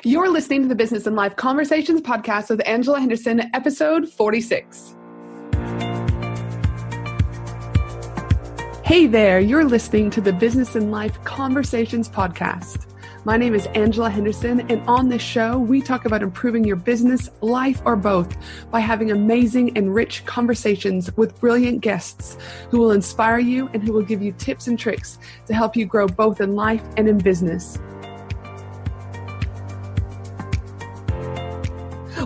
You're listening to the Business and Life Conversations podcast with Angela Henderson, episode 46. Hey there, you're listening to the Business and Life Conversations podcast. My name is Angela Henderson, and on this show, we talk about improving your business, life, or both by having amazing and rich conversations with brilliant guests who will inspire you and who will give you tips and tricks to help you grow both in life and in business.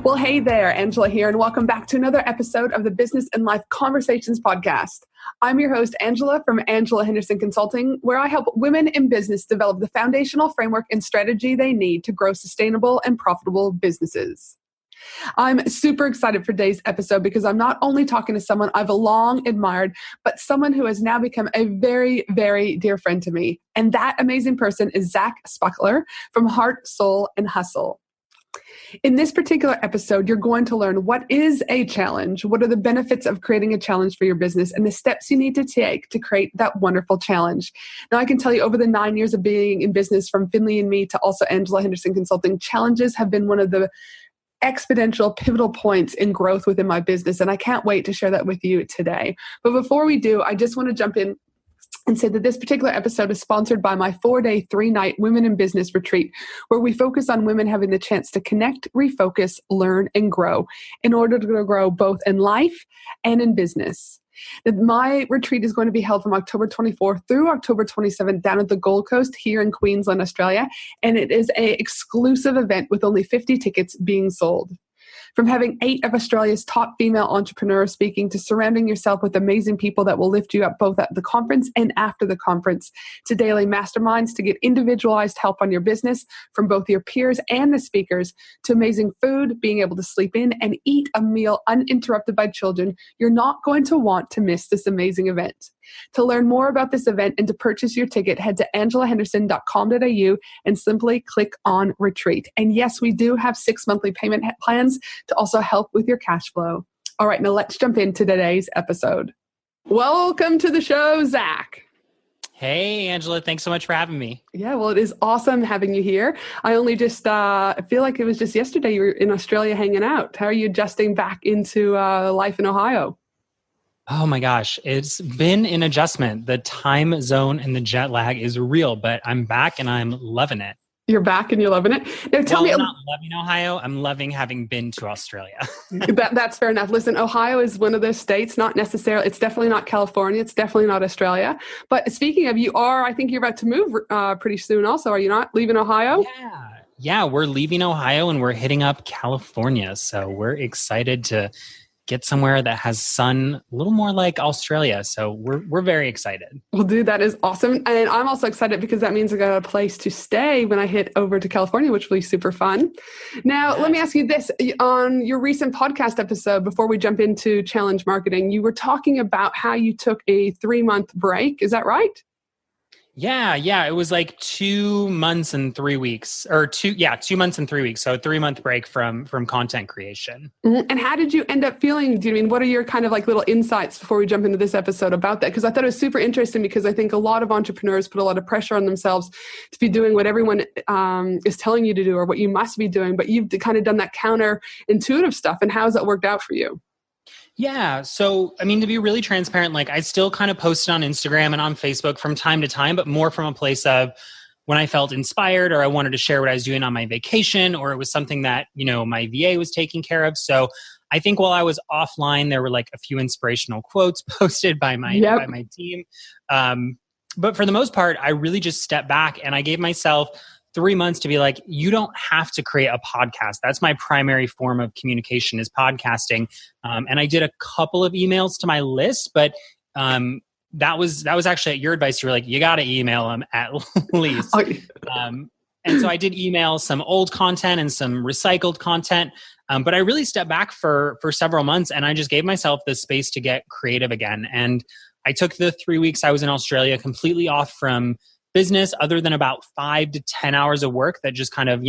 Well, hey there, Angela here, and welcome back to another episode of the Business and Life Conversations podcast. I'm your host, Angela, from Angela Henderson Consulting, where I help women in business develop the foundational framework and strategy they need to grow sustainable and profitable businesses. I'm super excited for today's episode because I'm not only talking to someone I've long admired, but someone who has now become a very, very dear friend to me. And that amazing person is Zack Spuckler from Heart, Soul, and Hustle. In this particular episode, you're going to learn what is a challenge, what are the benefits of creating a challenge for your business, and the steps you need to take to create that wonderful challenge. Now, I can tell you over the 9 years of being in business, from Finley and Me to also Angela Henderson Consulting, challenges have been one of the exponential pivotal points in growth within my business, and I can't wait to share that with you today. But before we do, I just want to jump in and say that this particular episode is sponsored by my 4-day, 3-night Women in Business retreat, where we focus on women having the chance to connect, refocus, learn, and grow in order to grow both in life and in business. My retreat is going to be held from October 24th through October 27th down at the Gold Coast here in Queensland, Australia, and it is an exclusive event with only 50 tickets being sold. From having 8 of Australia's top female entrepreneurs speaking to surrounding yourself with amazing people that will lift you up both at the conference and after the conference, to daily masterminds to get individualized help on your business from both your peers and the speakers, to amazing food, being able to sleep in and eat a meal uninterrupted by children, you're not going to want to miss this amazing event. To learn more about this event and to purchase your ticket, head to angelahenderson.com.au and simply click on retreat. And yes, we do have 6 monthly payment plans to also help with your cash flow. All right, now let's jump into today's episode. Welcome to the show, Zack. Hey, Angela. Thanks so much for having me. Yeah, well, it is awesome having you here. I only just feel like it was just yesterday you were in Australia hanging out. How are you adjusting back into life in Ohio? Oh my gosh, it's been an adjustment. The time zone and the jet lag is real, but I'm back and I'm loving it. You're back and you're loving it. Now, tell me. I'm not loving Ohio. I'm loving having been to Australia. That's fair enough. Listen, Ohio is one of those states, not necessarily, it's definitely not California. It's definitely not Australia. But speaking of, I think you're about to move pretty soon also. Are you not leaving Ohio? Yeah, we're leaving Ohio and we're hitting up California. So we're excited to get somewhere that has sun a little more like Australia. So we're very excited. Well, dude, that is awesome. And I'm also excited because that means I got a place to stay when I hit over to California, which will be super fun. Now, Let me ask you this. On your recent podcast episode, before we jump into challenge marketing, you were talking about how you took a 3-month break. Is that right? Yeah. It was like 2 months and 3 weeks, or 2 months and 3 weeks. So a 3-month break from content creation. Mm-hmm. And how did you end up feeling? What are your kind of like little insights before we jump into this episode about that? Because I thought it was super interesting because I think a lot of entrepreneurs put a lot of pressure on themselves to be doing what everyone is telling you to do or what you must be doing. But you've kind of done that counterintuitive stuff. And how has that worked out for you? Yeah. So, to be really transparent, I still kind of posted on Instagram and on Facebook from time to time, but more from a place of when I felt inspired or I wanted to share what I was doing on my vacation, or it was something that, my VA was taking care of. So I think while I was offline, there were like a few inspirational quotes posted by my team. But for the most part, I really just stepped back and I gave myself 3 months to be like, you don't have to create a podcast. That's my primary form of communication is podcasting. And I did a couple of emails to my list, but that was actually at your advice. You were like, you got to email them at least. And so I did email some old content and some recycled content. But I really stepped back for several months and I just gave myself the space to get creative again. And I took the 3 weeks I was in Australia completely off from business, other than about 5 to 10 hours of work that just kind of,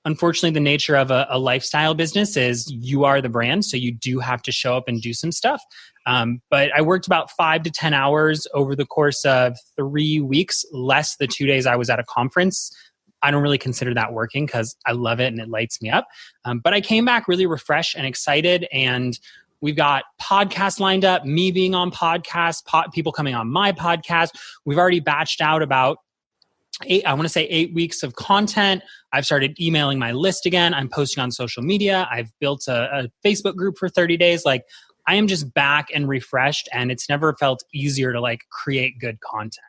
unfortunately, the nature of a lifestyle business is you are the brand. So you do have to show up and do some stuff. But I worked about 5 to 10 hours over the course of 3 weeks, less the 2 days I was at a conference. I don't really consider that working because I love it and it lights me up. But I came back really refreshed and excited, and we've got podcasts lined up, me being on podcasts, people coming on my podcast. We've already batched out about 8 weeks of content. I've started emailing my list again. I'm posting on social media. I've built a Facebook group for 30 days. Like, I am just back and refreshed, and it's never felt easier to like create good content.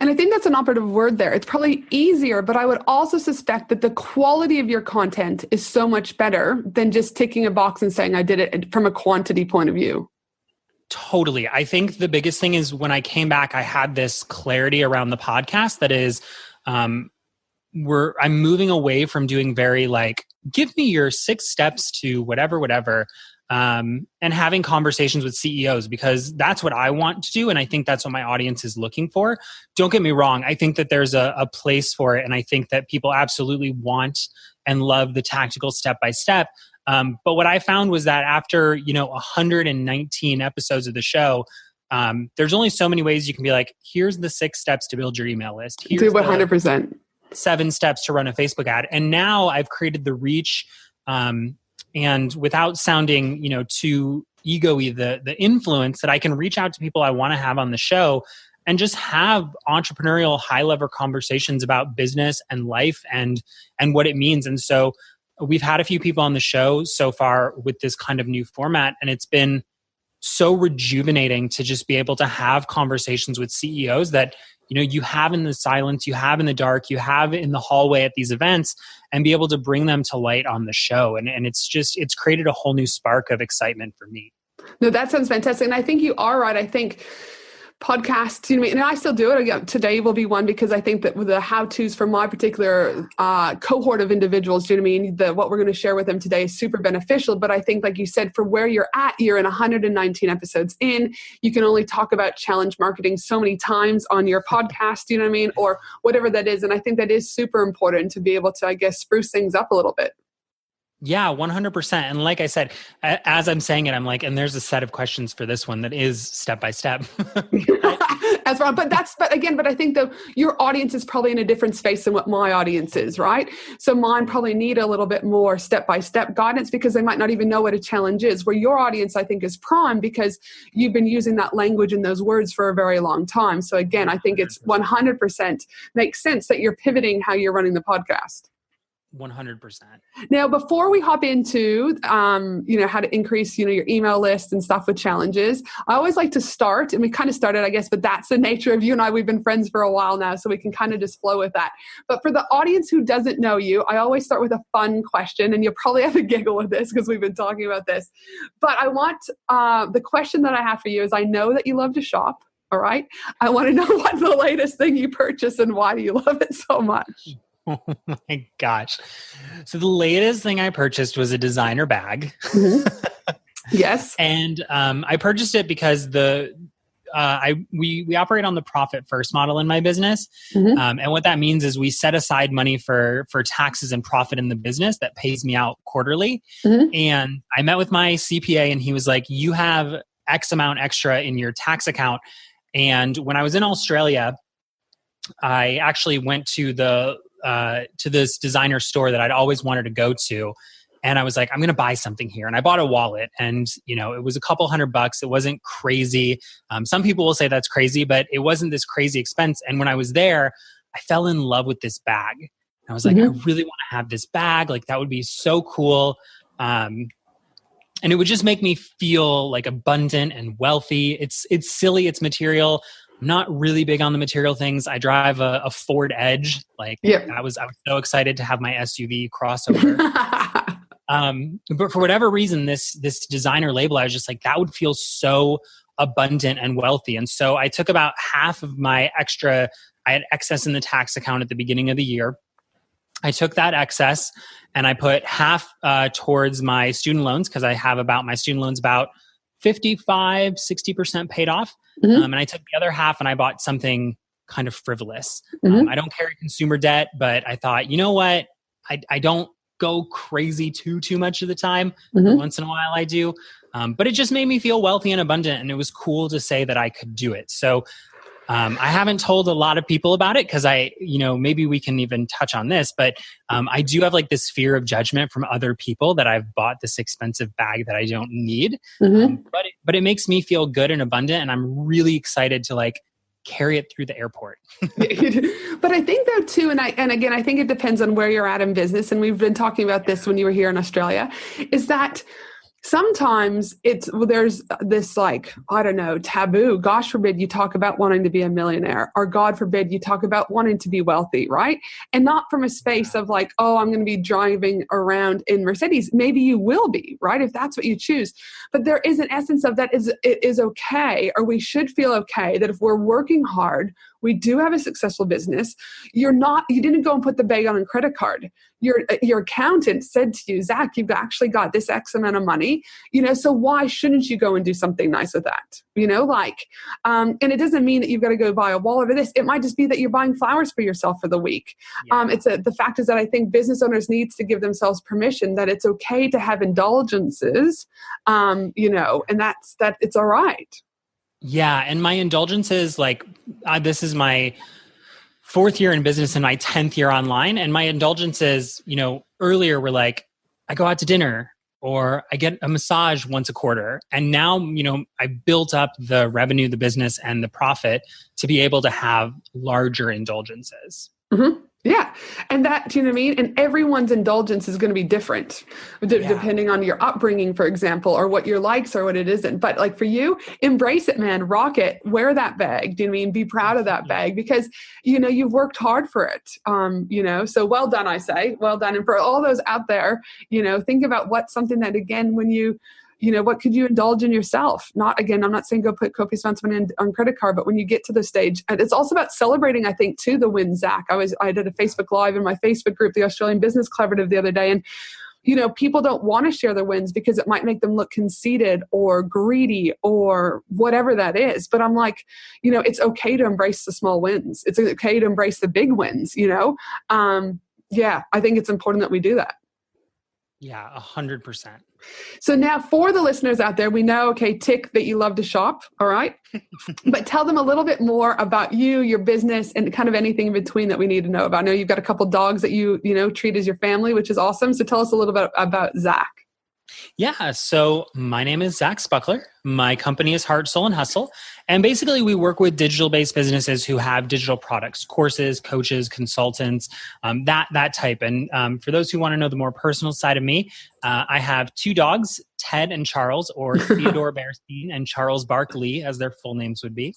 And I think that's an operative word there. It's probably easier, but I would also suspect that the quality of your content is so much better than just ticking a box and saying I did it from a quantity point of view. Totally. I think the biggest thing is when I came back, I had this clarity around the podcast that is, I'm moving away from doing very like, give me your 6 steps to whatever, and having conversations with CEOs, because that's what I want to do. And I think that's what my audience is looking for. Don't get me wrong. I think that there's a place for it. And I think that people absolutely want and love the tactical step-by-step. But what I found was that after, 119 episodes of the show, there's only so many ways you can be like, here's the 6 steps to build your email list. Here's do 100%. 7 steps to run a Facebook ad. And now I've created the reach, and without sounding, too ego-y, the influence that I can reach out to people I want to have on the show and just have entrepreneurial high-level conversations about business and life and what it means. And so we've had a few people on the show so far with this kind of new format, and it's been so rejuvenating to just be able to have conversations with CEOs that you have in the silence, you have in the dark, you have in the hallway at these events, and be able to bring them to light on the show. And it's created a whole new spark of excitement for me. No, that sounds fantastic. And I think you are right. I think podcasts, and I still do it. Today will be one, because I think that with the how-tos for my particular cohort of individuals, what we're going to share with them today is super beneficial. But I think, like you said, for where you're at, you're in 119 episodes in, you can only talk about challenge marketing so many times on your podcast, or whatever that is. And I think that is super important to be able to, I guess, spruce things up a little bit. Yeah, 100%. And like I said, as I'm saying it, I'm like, and there's a set of questions for this one that is step by step. That's right. But I think though your audience is probably in a different space than what my audience is, right? So mine probably need a little bit more step-by-step guidance, because they might not even know what a challenge is, where your audience, I think, is prime because you've been using that language and those words for a very long time. So again, I think it's 100% makes sense that you're pivoting how you're running the podcast. 100%. Now, before we hop into, how to increase, your email list and stuff with challenges, I always like to start, and we kind of started, I guess, but that's the nature of you and I. We've been friends for a while now, so we can kind of just flow with that. But for the audience who doesn't know you, I always start with a fun question, and you'll probably have a giggle with this because we've been talking about this. But I want, the question that I have for you is, I know that you love to shop. All right. I want to know what's the latest thing you purchased and why do you love it so much? Oh my gosh. So the latest thing I purchased was a designer bag. Mm-hmm. Yes. And I purchased it because we operate on the profit first model in my business. Mm-hmm. And what that means is we set aside money for taxes and profit in the business that pays me out quarterly. Mm-hmm. And I met with my CPA, and he was like, you have X amount extra in your tax account. And when I was in Australia, I actually went to this designer store that I'd always wanted to go to. And I was like, I'm going to buy something here. And I bought a wallet, and, it was a couple $100. It wasn't crazy. Some people will say that's crazy, but it wasn't this crazy expense. And when I was there, I fell in love with this bag. And I was like, mm-hmm. I really want to have this bag. Like, that would be so cool. And it would just make me feel like abundant and wealthy. It's silly. It's material. I'm not really big on the material things. I drive a Ford Edge. I was so excited to have my SUV crossover. But for whatever reason, this designer label, I was just like, that would feel so abundant and wealthy. And so I took about half of my extra. I had excess in the tax account at the beginning of the year. I took that excess and I put half towards my student loans, because I have my student loans about 55-60% paid off. Mm-hmm. And I took the other half and I bought something kind of frivolous. Mm-hmm. I don't carry consumer debt, but I thought, you know what? I don't go crazy too much of the time. Mm-hmm. Once in a while I do. But it just made me feel wealthy and abundant. And it was cool to say that I could do it. So I haven't told a lot of people about it because maybe we can even touch on this, but I do have like this fear of judgment from other people that I've bought this expensive bag that I don't need. But it makes me feel good and abundant, and I'm really excited to like carry it through the airport. But I think though too, and again, I think it depends on where you're at in business. And we've been talking about this when you were here in Australia, is that sometimes there's this like, I don't know, taboo. Gosh forbid you talk about wanting to be a millionaire, or God forbid you talk about wanting to be wealthy, right? And not from a space of like, oh, I'm going to be driving around in Mercedes. Maybe you will be, right? If that's what you choose. But there is an essence of that it is okay, or we should feel okay that if we're working hard, we do have a successful business. You didn't go and put the bag on a credit card. Your accountant said to you, Zach, you've actually got this X amount of money, so why shouldn't you go and do something nice with that? And it doesn't mean that you've got to go buy a wallet or this. It might just be that you're buying flowers for yourself for the week. Yeah. The fact is that I think business owners need to give themselves permission that it's okay to have indulgences, and that it's all right. Yeah. And my indulgences, this is my 4th year in business and my 10th year online. And my indulgences, earlier were like, I go out to dinner or I get a massage once a quarter. And now, I built up the revenue, the business, and the profit to be able to have larger indulgences. Mm-hmm. Yeah. And that, do you know what I mean? And everyone's indulgence is going to be different depending on your upbringing, for example, or what your likes or what it isn't. But like for you, embrace it, man, rock it, wear that bag. Do you know what I mean? Be proud of that bag because, you've worked hard for it. So well done, I say, well done. And for all those out there, think about what's something that, again, when you, what could you indulge in yourself? I'm not saying go put copious amounts of money on credit card, but when you get to the stage, and it's also about celebrating, I think, too, the win, Zach. I did a Facebook Live in my Facebook group, the Australian Business Collaborative, the other day. And, people don't want to share their wins because it might make them look conceited or greedy or whatever that is. But I'm like, it's okay to embrace the small wins. It's okay to embrace the big wins, I think it's important that we do that. Yeah, 100%. So now for the listeners out there, we know, okay, tick that you love to shop. All right. But tell them a little bit more about you, your business, and kind of anything in between that we need to know about. I know you've got a couple dogs that you treat as your family, which is awesome. So tell us a little bit about Zach. Yeah. So my name is Zack Spuckler. My company is Heart, Soul, and Hustle. And basically we work with digital-based businesses who have digital products, courses, coaches, consultants, that type. And for those who want to know the more personal side of me, I have 2 dogs, Ted and Charles, or Theodore Bearstein and Charles Barkley, as their full names would be.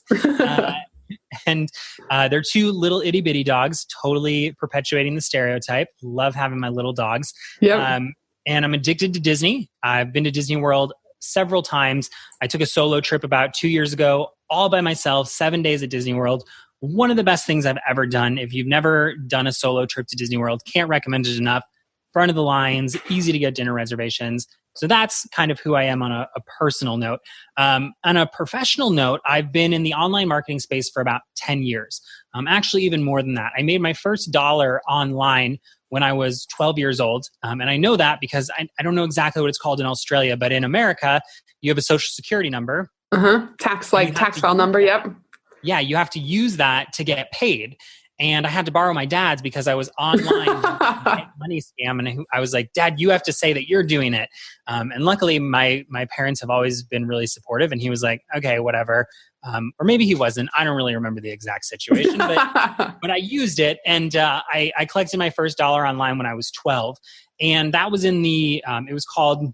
And they're 2 little itty bitty dogs, totally perpetuating the stereotype. Love having my little dogs. Yeah. And I'm addicted to Disney. I've been to Disney World several times. I took a solo trip about 2 years ago, all by myself, 7 days at Disney World. One of the best things I've ever done. If you've never done a solo trip to Disney World, can't recommend it enough. Front of the lines, easy to get dinner reservations. So that's kind of who I am on a personal note. On a professional note, I've been in the online marketing space for about 10 years. Actually, even more than that. I made my first dollar online when I was 12 years old. And I know that because I don't know exactly what it's called in Australia, but in America, you have a social security number. Tax file number. Yep. Yeah. You have to use that to get paid. And I had to borrow my dad's because I was online money scam. And I was like, Dad, you have to say that you're doing it. And luckily my parents have always been really supportive. And he was like, okay, whatever. Or maybe he wasn't. I don't really remember the exact situation, but I used it. And I collected my first dollar online when I was 12. And that was in it was called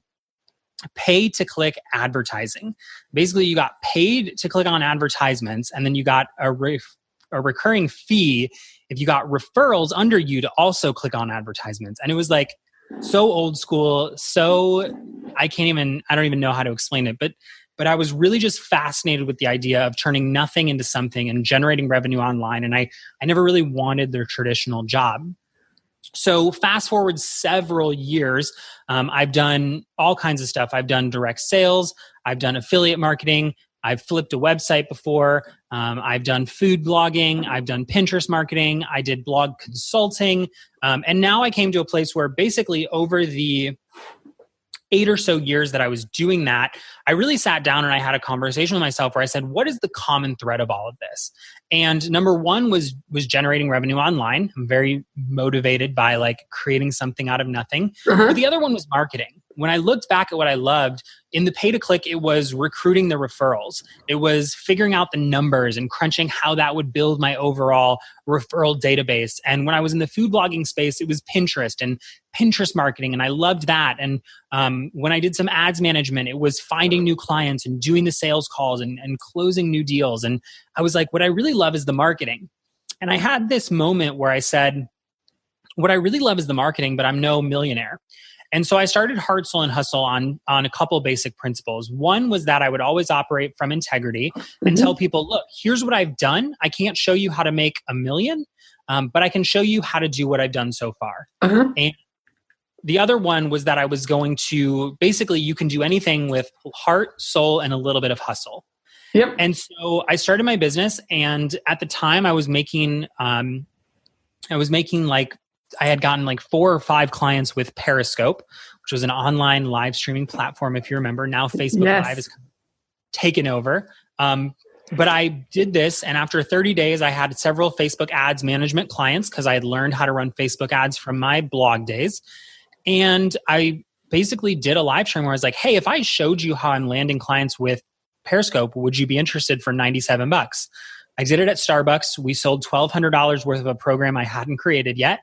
pay-to-click advertising. Basically, you got paid to click on advertisements, and then you got a recurring fee if you got referrals under you to also click on advertisements. And it was like so old school. So I don't even know how to explain it, but I was really just fascinated with the idea of turning nothing into something and generating revenue online. And I never really wanted their traditional job. So fast forward several years, I've done all kinds of stuff. I've done direct sales. I've done affiliate marketing. I've flipped a website before. I've done food blogging. I've done Pinterest marketing. I did blog consulting. And now I came to a place where basically over the 8 or so years that I was doing that, I really sat down and I had a conversation with myself where I said, what is the common thread of all of this? And number one was generating revenue online. I'm very motivated by like creating something out of nothing. But the other one was marketing. When I looked back at what I loved, in the pay-to-click, it was recruiting the referrals. It was figuring out the numbers and crunching how that would build my overall referral database. And when I was in the food blogging space, it was Pinterest and Pinterest marketing, and I loved that. And when I did some ads management, it was finding new clients and doing the sales calls and closing new deals. And I was like, what I really love is the marketing. And I had this moment where I said, what I really love is the marketing, but I'm no millionaire. And so I started Heart, Soul, and Hustle on a couple basic principles. One was that I would always operate from integrity and tell people, look, here's what I've done. I can't show you how to make $1 million, but I can show you how to do what I've done so far. And the other one was that I was going to, basically, you can do anything with heart, soul, and a little bit of hustle. Yep. And so I started my business, and at the time I was making like, I had gotten like 4 or 5 clients with Periscope, which was an online live streaming platform. If you remember, now Facebook Live is taken over. But I did this, and after 30 days, I had several Facebook ads management clients because I had learned how to run Facebook ads from my blog days. And I basically did a live stream where I was like, hey, if I showed you how I'm landing clients with Periscope, would you be interested for $97? I did it at Starbucks. We sold $1,200 worth of a program I hadn't created yet.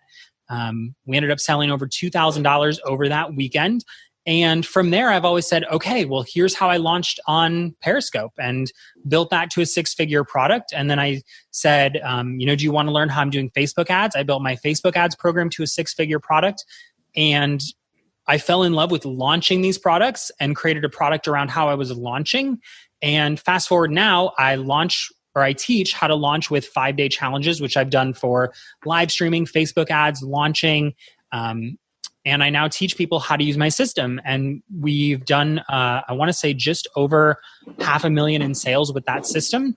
We ended up selling over $2,000 over that weekend. And from there, I've always said, okay, well, here's how I launched on Periscope and built that to a 6-figure product. And then I said, do you want to learn how I'm doing Facebook ads? I built my Facebook ads program to a 6-figure product. And I fell in love with launching these products and created a product around how I was launching. And fast forward now, I teach how to launch with 5-day challenges, which I've done for live streaming, Facebook ads, launching. And I now teach people how to use my system. And we've done, I want to say, just over $500,000 in sales with that system.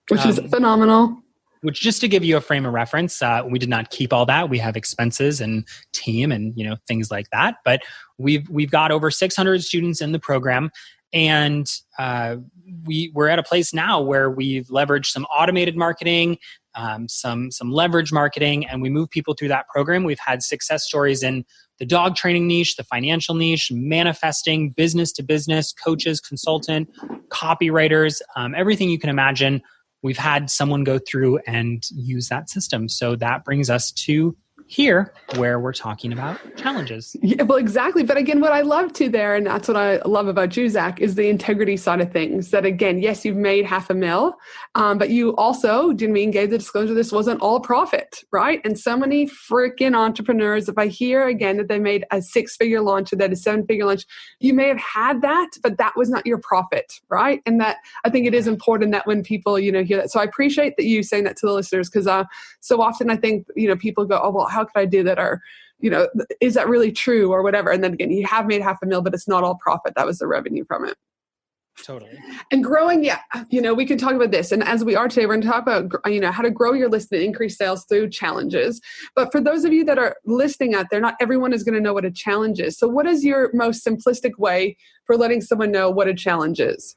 Which is phenomenal. Which, just to give you a frame of reference, we did not keep all that. We have expenses and team and things like that. But we've got over 600 students in the program. And we're at a place now where we've leveraged some automated marketing, some leverage marketing, and we move people through that program. We've had success stories in the dog training niche, the financial niche, manifesting, business to business, coaches, consultant, copywriters, everything you can imagine. We've had someone go through and use that system. So that brings us to here, where we're talking about challenges. Yeah, well, exactly. But again, what I love too there, and that's what I love about you, Zack, is the integrity side of things. That again, yes, you've made $500,000, but you also, gave the disclosure this wasn't all profit, right? And so many freaking entrepreneurs, if I hear again that they made a 6-figure launch or that a 7-figure launch, you may have had that, but that was not your profit, right? And that I think it is important that when people, hear that. So I appreciate that you saying that to the listeners, because so often I think, people go, oh, well, how could I do that? Or, is that really true or whatever? And then again, you have made $500,000, but it's not all profit. That was the revenue from it. Totally. And growing, we can talk about this. And as we are today, we're going to talk about, how to grow your list and increase sales through challenges. But for those of you that are listening out there, not everyone is going to know what a challenge is. So what is your most simplistic way for letting someone know what a challenge is?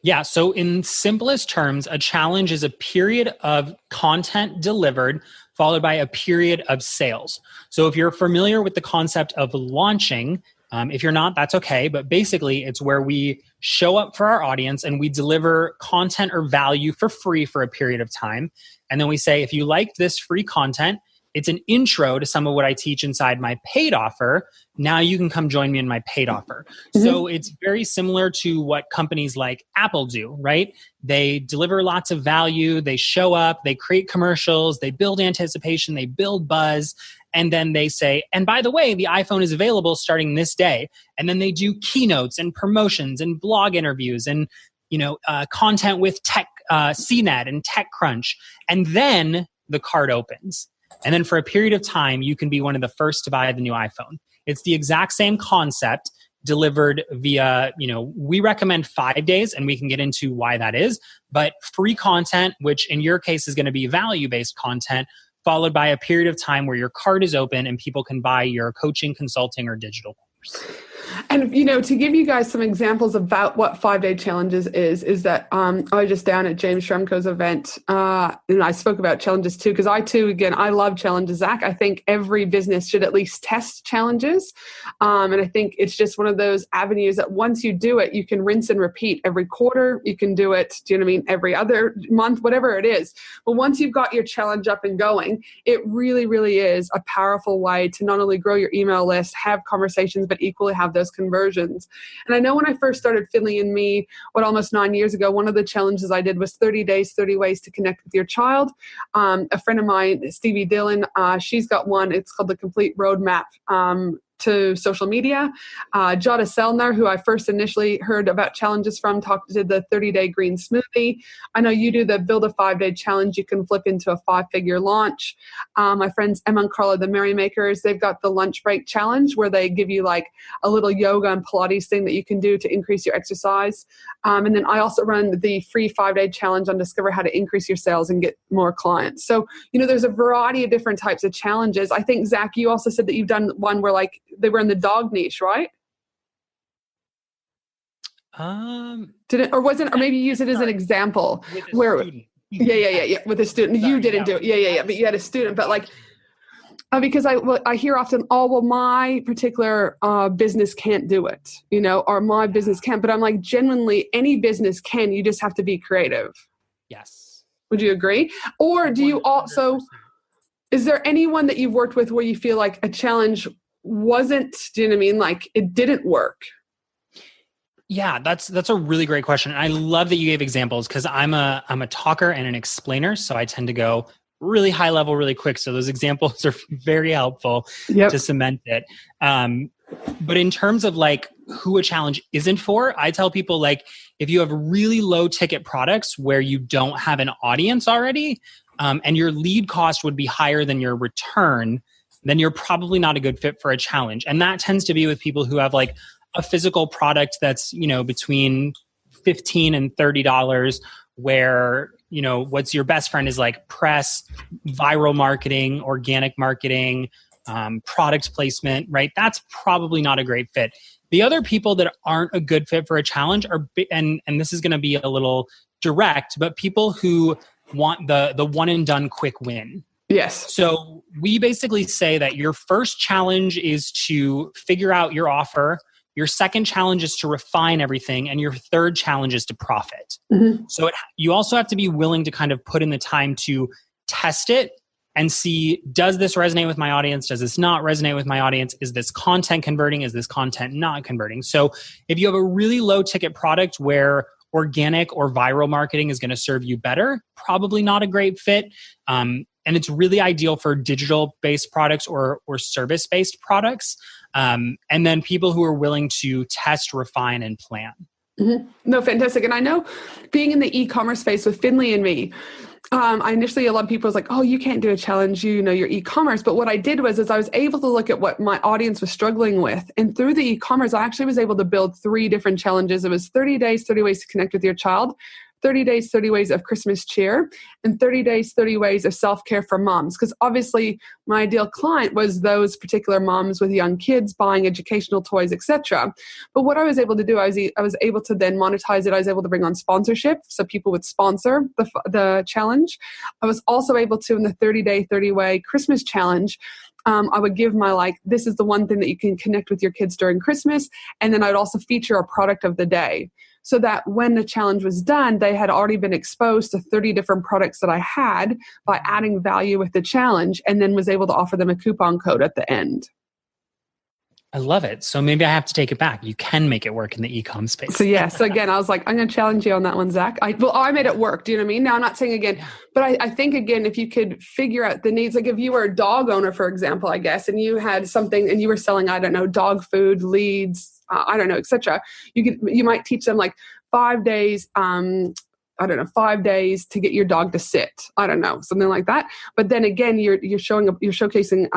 Yeah. So in simplest terms, a challenge is a period of content delivered followed by a period of sales. So if you're familiar with the concept of launching, if you're not, that's okay. But basically, it's where we show up for our audience and we deliver content or value for free for a period of time. And then we say, if you like this free content, it's an intro to some of what I teach inside my paid offer. Now you can come join me in my paid offer. Mm-hmm. So it's very similar to what companies like Apple do, right? They deliver lots of value. They show up, they create commercials, they build anticipation, they build buzz. And then they say, and by the way, the iPhone is available starting this day. And then they do keynotes and promotions and blog interviews and content with Tech CNET and TechCrunch. And then the cart opens. And then for a period of time, you can be one of the first to buy the new iPhone. It's the exact same concept delivered via, we recommend 5 days, and we can get into why that is, but free content, which in your case is going to be value-based content, followed by a period of time where your cart is open and people can buy your coaching, consulting, or digital course. And, to give you guys some examples about what 5-day challenges is that I was just down at James Shremko's event, and I spoke about challenges too, because I love challenges, Zach. I think every business should at least test challenges. And I think it's just one of those avenues that once you do it, you can rinse and repeat every quarter. You can do it, do you know what I mean, every other month, whatever it is. But once you've got your challenge up and going, it really, really is a powerful way to not only grow your email list, have conversations, but equally have those conversions. And I know when I first started Finley and Me, almost 9 years ago, one of the challenges I did was 30 days, 30 ways to connect with your child. A friend of mine, Stevie Dillon, she's got one. It's called the Complete Roadmap to social media. Jada Selner, who I first initially heard about challenges from, did the 30-day green smoothie. I know you do the Build a 5-day challenge. You can flip into a 5-figure launch. My friends Emma and Carla, the Merrymakers, they've got the lunch break challenge where they give you like a little yoga and Pilates thing that you can do to increase your exercise. And then I also run the free 5-day challenge on Discover How to Increase Your Sales and Get More Clients. So, there's a variety of different types of challenges. I think, Zach, you also said that you've done one where like they were in the dog niche, right? Did it, or wasn't, or maybe use it as an example where, yeah, with a student. You didn't do it, yeah, but you had a student, but like, because I hear often, my particular business can't do it, or my business can't. But I'm like, genuinely, any business can. You just have to be creative. Yes. Would you agree? Or do you also? 100%. Is there anyone that you've worked with where you feel like a challenge wasn't? Do you know what I mean? Like it didn't work. Yeah, that's a really great question. And I love that you gave examples because I'm a talker and an explainer, so I tend to go really high level really quick. So those examples are very helpful to cement it. But in terms of like who a challenge isn't for, I tell people like if you have really low ticket products where you don't have an audience already, and your lead cost would be higher than your return, then you're probably not a good fit for a challenge. And that tends to be with people who have like a physical product that's, between $15 and $30, where, what's your best friend is like press, viral marketing, organic marketing, product placement, right? That's probably not a great fit. The other people that aren't a good fit for a challenge are, and this is going to be a little direct, but people who want the one and done quick win. Yes. So we basically say that your first challenge is to figure out your offer. Your second challenge is to refine everything. And your third challenge is to profit. Mm-hmm. So you also have to be willing to kind of put in the time to test it and see, does this resonate with my audience? Does this not resonate with my audience? Is this content converting? Is this content not converting? So if you have a really low ticket product where organic or viral marketing is going to serve you better, probably not a great fit. And it's really ideal for digital-based products or service-based products. And then people who are willing to test, refine, and plan. Mm-hmm. No, fantastic. And I know being in the e-commerce space with Finley and Me, I initially, a lot of people was like, oh, you can't do a challenge, your e-commerce. But what I did was I was able to look at what my audience was struggling with. And through the e-commerce, I actually was able to build 3 different challenges. It was 30 days, 30 ways to connect with your child, 30 days, 30 ways of Christmas cheer, and 30 days, 30 ways of self-care for moms. Because obviously my ideal client was those particular moms with young kids buying educational toys, etc. But what I was able to do, I was able to then monetize it. I was able to bring on sponsorship, so people would sponsor the challenge. I was also able to, in the 30-day, 30-way Christmas challenge, I would give this is the one thing that you can connect with your kids during Christmas. And then I'd also feature a product of the day, so that when the challenge was done, they had already been exposed to 30 different products that I had by adding value with the challenge, and then was able to offer them a coupon code at the end. I love it. So maybe I have to take it back. You can make it work in the e-com space. So again, I was like, I'm going to challenge you on that one, Zach. I made it work. Do you know what I mean? Now, I'm not saying again, but I think again, if you could figure out the needs, like if you were a dog owner, for example, I guess, and you had something and you were selling, I don't know, dog food, leads, I don't know, etc. You might teach them like 5 days, 5 days to get your dog to sit. I don't know, something like that. But then again, you're showcasing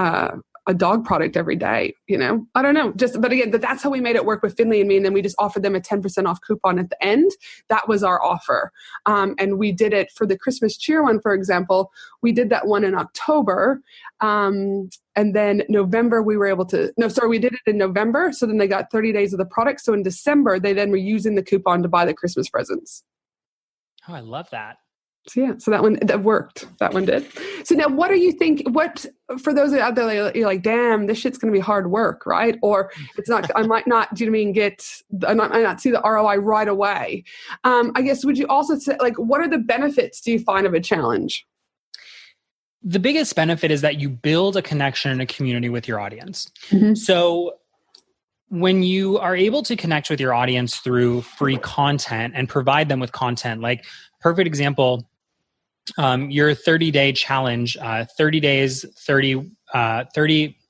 a dog product every day, I don't know. But again, that's how we made it work with Finley and me. And then we just offered them a 10% off coupon at the end. That was our offer. And we did it for the Christmas cheer one, for example. We did that one in October. And then November, we did it in November. So then they got 30 days of the product. So in December, they then were using the coupon to buy the Christmas presents. Oh, I love that. So yeah, so that worked. That one did. So now what do you think, for those out there, you're like, damn, this shit's going to be hard work, right? Or it's not, I might not, do you know what I mean, I might not see the ROI right away. I guess, would you also say, like, what are the benefits do you find of a challenge? The biggest benefit is that you build a connection and a community with your audience. Mm-hmm. So when you are able to connect with your audience through free content and provide them with content, like perfect example, your 30-day challenge, 30 days, 30, oh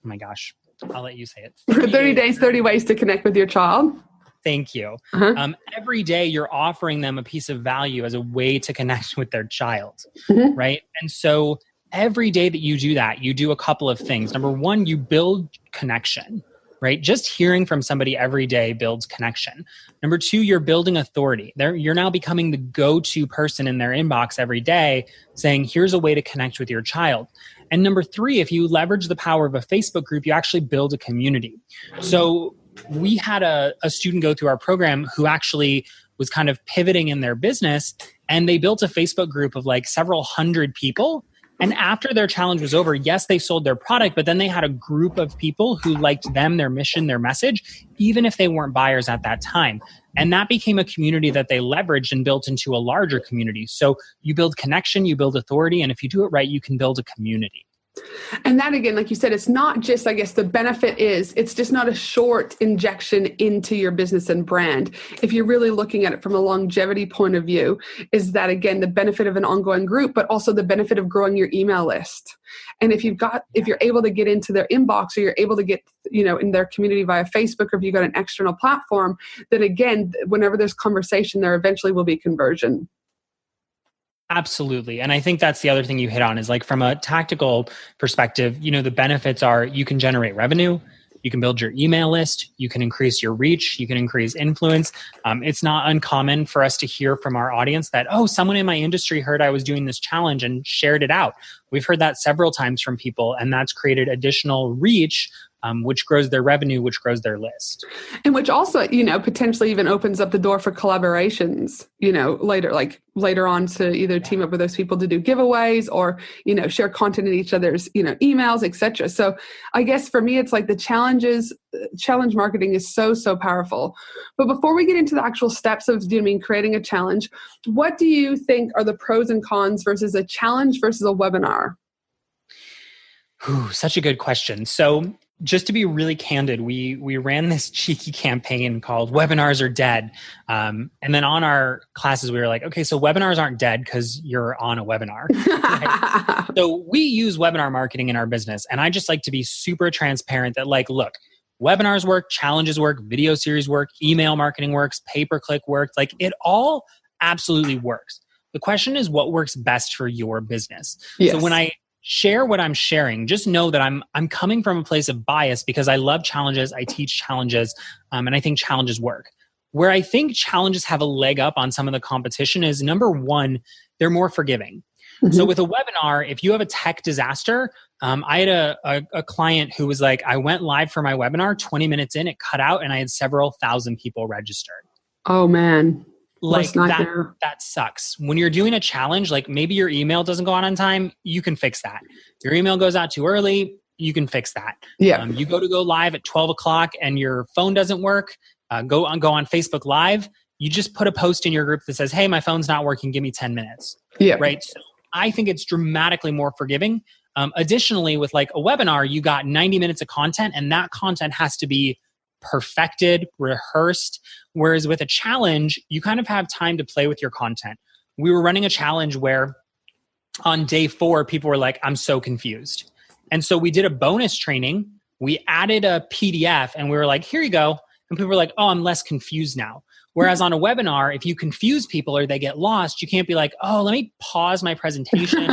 my gosh, I'll let you say it. 30 days, 30 ways to connect with your child. Thank you. Uh-huh. Every day you're offering them a piece of value as a way to connect with their child, mm-hmm. right? And so every day that you do that, you do a couple of things. Number one, you build connection, right? Just hearing from somebody every day builds connection. Number two, you're building authority. You're now becoming the go-to person in their inbox every day saying, here's a way to connect with your child. And number three, if you leverage the power of a Facebook group, you actually build a community. So we had a student go through our program who actually was kind of pivoting in their business, and they built a Facebook group of like several hundred people. And after their challenge was over, yes, they sold their product, but then they had a group of people who liked them, their mission, their message, even if they weren't buyers at that time. And that became a community that they leveraged and built into a larger community. So you build connection, you build authority, and if you do it right, you can build a community. And that, again, like you said, it's not just, I guess the benefit is, it's just not a short injection into your business and brand. If you're really looking at it from a longevity point of view, is that, again, the benefit of an ongoing group, but also the benefit of growing your email list. And if you're able to get into their inbox, or you're able to get, in their community via Facebook, or if you've got an external platform, then again, whenever there's conversation, there eventually will be conversion. Absolutely. And I think that's the other thing you hit on is, like, from a tactical perspective, the benefits are you can generate revenue, you can build your email list, you can increase your reach, you can increase influence. It's not uncommon for us to hear from our audience that, oh, someone in my industry heard I was doing this challenge and shared it out. We've heard that several times from people, and that's created additional reach, which grows their revenue, which grows their list. And which also, potentially even opens up the door for collaborations, later on, to either team up with those people to do giveaways, or, share content in each other's, emails, etc. So I guess for me, it's like the challenge marketing is so, so powerful. But before we get into the actual steps of creating a challenge, what do you think are the pros and cons versus a challenge versus a webinar? Such a good question. So just to be really candid, we ran this cheeky campaign called Webinars Are Dead. And then on our classes, we were like, okay, so webinars aren't dead because you're on a webinar. Right? So we use webinar marketing in our business. And I just like to be super transparent that, like, look, webinars work, challenges work, video series work, email marketing works, pay-per-click works. Like, it all absolutely works. The question is, what works best for your business? Yes. So when I share what I'm sharing, just know that I'm coming from a place of bias because I love challenges, I teach challenges, and I think challenges work. Where I think challenges have a leg up on some of the competition is, number one, they're more forgiving. Mm-hmm. So with a webinar, if you have a tech disaster, I had a client who was like, I went live for my webinar, 20 minutes in, it cut out, and I had several thousand people registered. Oh, man. Like that sucks. When you're doing a challenge, like maybe your email doesn't go out on time, you can fix that. Your email goes out too early, you can fix that. Yeah. You go live at 12 o'clock and your phone doesn't work, go on Facebook Live. You just put a post in your group that says, hey, my phone's not working, give me 10 minutes. Yeah. Right. So I think it's dramatically more forgiving. Additionally, with like a webinar, you got 90 minutes of content, and that content has to be perfected, rehearsed. Whereas with a challenge, you kind of have time to play with your content. We were running a challenge where on day 4, people were like, I'm so confused. And so we did a bonus training. We added a PDF and we were like, here you go. And people were like, oh, I'm less confused now. Whereas on a webinar, if you confuse people or they get lost, you can't be like, oh, let me pause my presentation,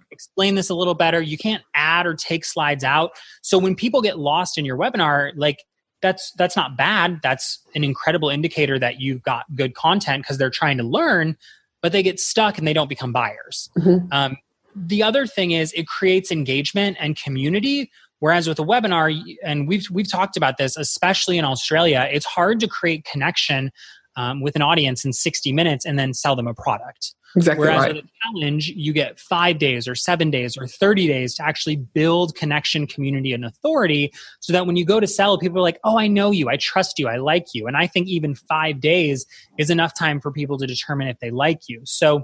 explain this a little better. You can't add or take slides out. So when people get lost in your webinar, like that's not bad. That's an incredible indicator that you've got good content because they're trying to learn, but they get stuck and they don't become buyers. The other thing is it creates engagement and community. Whereas with a webinar, and we've talked about this, especially in Australia, it's hard to create connection with an audience in 60 minutes and then sell them a product. Exactly. Whereas right. with a challenge, you get 5 days or 7 days or 30 days to actually build connection, community, and authority so that when you go to sell, people are like, oh, I know you, I trust you, I like you. And I think even 5 days is enough time for people to determine if they like you. So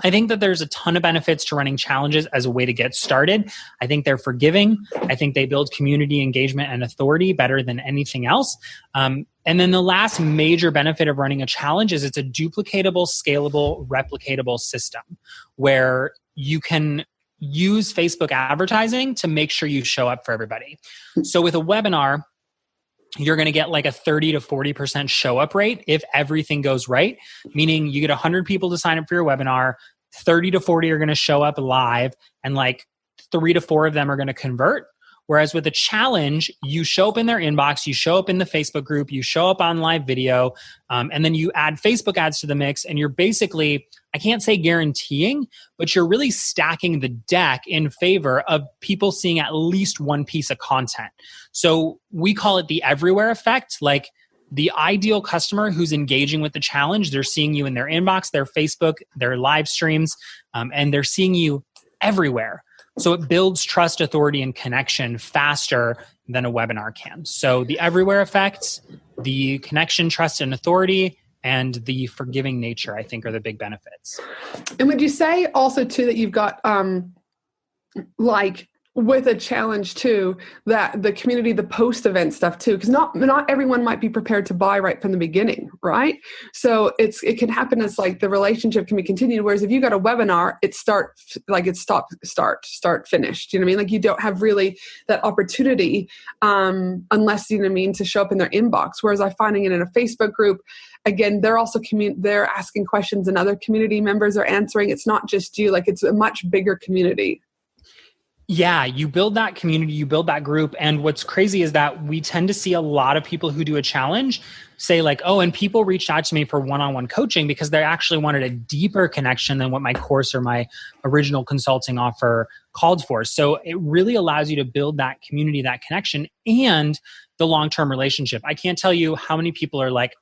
I think that there's a ton of benefits to running challenges as a way to get started. I think they're forgiving. I think they build community engagement and authority better than anything else. And then the last major benefit of running a challenge is it's a duplicatable, scalable, replicatable system where you can use Facebook advertising to make sure you show up for everybody. So with a webinar, you're going to get like a 30 to 40% show up rate if everything goes right, meaning you get 100 people to sign up for your webinar, 30 to 40 are going to show up live, and like 3 to 4 of them are going to convert. Whereas with a challenge, you show up in their inbox, you show up in the Facebook group, you show up on live video, and then you add Facebook ads to the mix, and you're basically, I can't say guaranteeing, but you're really stacking the deck in favor of people seeing at least one piece of content. So we call it the everywhere effect. Like the ideal customer who's engaging with the challenge, they're seeing you in their inbox, their Facebook, their live streams, and they're seeing you everywhere. So it builds trust, authority, and connection faster than a webinar can. So the everywhere effect, the connection, trust, and authority, and the forgiving nature, I think, are the big benefits. And would you say also too that you've got like with a challenge too, that the community, the post event stuff too, because not everyone might be prepared to buy right from the beginning, right? So it can happen as like the relationship can be continued. Whereas if you got a webinar, it's start, finish. Do you know what I mean? Like you don't have really that opportunity unless, you know what I mean, to show up in their inbox. Whereas I'm finding it in a Facebook group, again, they're also they're asking questions and other community members are answering. It's not just you, like it's a much bigger community. Yeah, you build that community, you build that group. And what's crazy is that we tend to see a lot of people who do a challenge say like, oh, and people reached out to me for one-on-one coaching because they actually wanted a deeper connection than what my course or my original consulting offer called for. So it really allows you to build that community, that connection, and the long-term relationship. I can't tell you how many people are like,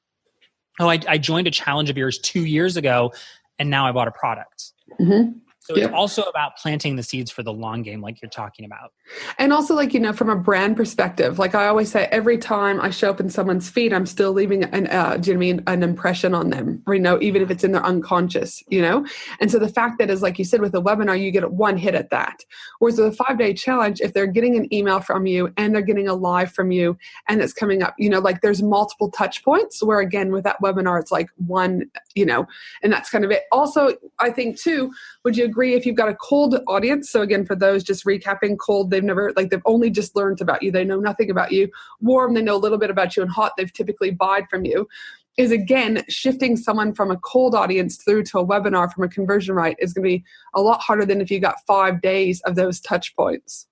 oh, I joined a challenge of yours 2 years ago, and now I bought a product. Mm-hmm. So it's also about planting the seeds for the long game, like you're talking about. And also, like, you know, from a brand perspective, like I always say, every time I show up in someone's feed, I'm still leaving do you know what I mean, an impression on them, you know, even if it's in their unconscious, you know? And so the fact that is, like you said, with a webinar, you get one hit at that. Whereas with a 5-day challenge, if they're getting an email from you and they're getting a live from you and it's coming up, you know, like there's multiple touch points where, again, with that webinar, it's like one, you know, and that's kind of it. Also, I think too, would you agree if you've got a cold audience? So again, for those just recapping, cold, they've only just learned about you. They know nothing about you. Warm, they know a little bit about you. And hot, they've typically bought from you. Is again, shifting someone from a cold audience through to a webinar from a conversion rate is going to be a lot harder than if you got 5 days of those touch points.